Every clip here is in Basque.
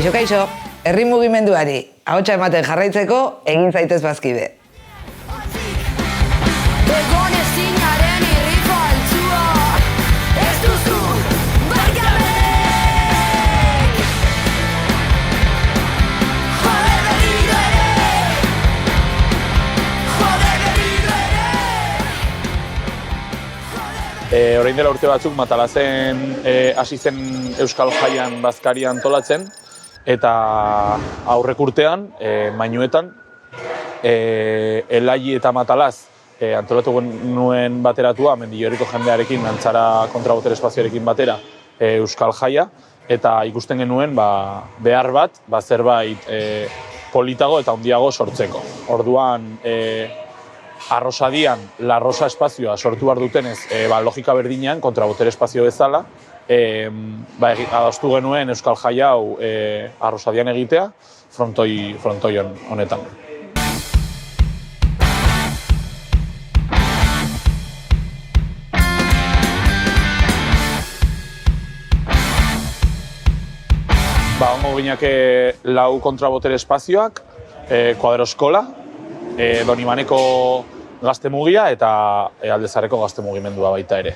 Kaixo, kaixo, herri mugimenduari ahotsa ematen jarraitzeko egin zaitez bazkide. Orain dela urte batzuk Matalazen hasi zen Euskal Jaian bazkaria antolatzen, eta aurrek urtean, Mainuetan, Elai eta Matalaz antolatu nuen bateratua, Mendillorriko jendearekin, Antzara kontrabotere espazioarekin batera, Euskal Jaia, eta ikusten genuen behar bat, zerbait politago eta handiago sortzeko. Orduan, Arrosadian, La Rosa espazioa sortu behar dutenez, logika berdinean, kontrabotere espazio bezala, adostu genuen Euskal Jaia hau Arrosadian egitea, frontoi honetan. Hongo gineake lau kontrabotere espazioak, Kuadro Eskola, Donimaneko gazte mugia eta Aldezarreko gazte mugimendua baita ere.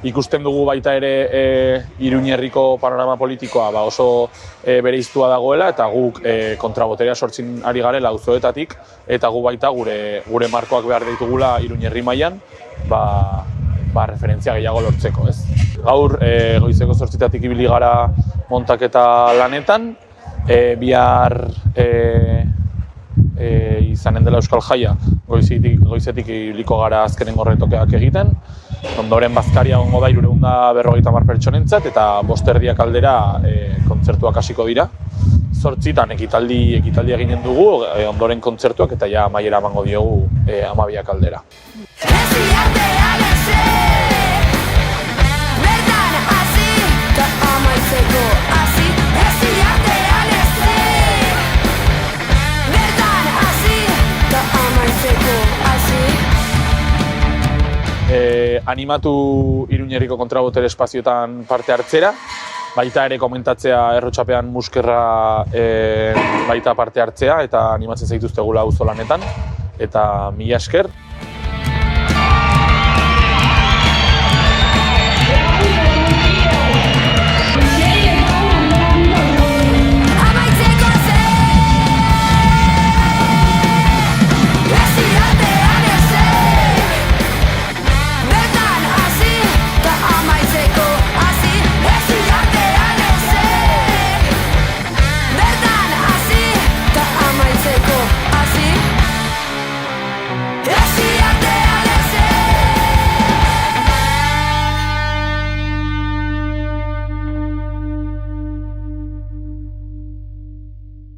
Ikusten dugu baita ere Iruñerriko panorama politikoa oso bereiztua dagoela, eta guk kontraboterea sortzen ari garela auzoetatik, eta gu baita gure markoak behar ditugula Iruñerri mailan, referentzia gehiago lortzeko, ez? Gaur goizeko 8:00 ibili gara montaketa lanetan, bihar izanen dela Euskal Jaia goizetik ibiliko gara azkenengo retokeak egiten. Ondoren bazkaria egongo da 350 pertsonentzat, eta 5:30 aldera kontzertuak hasiko dira. 8:00 ekitaldi eginen dugu, ondoren kontzertuak, eta ja amaiera emango diogu 12 aldera. Animatu Iruñerriko kontrabotere espazioetan parte hartzera, baita ere komentatzea Errotxapean Muskerra baita parte hartzea, eta animatzen zaituztegula auzo lanetan, eta mila esker.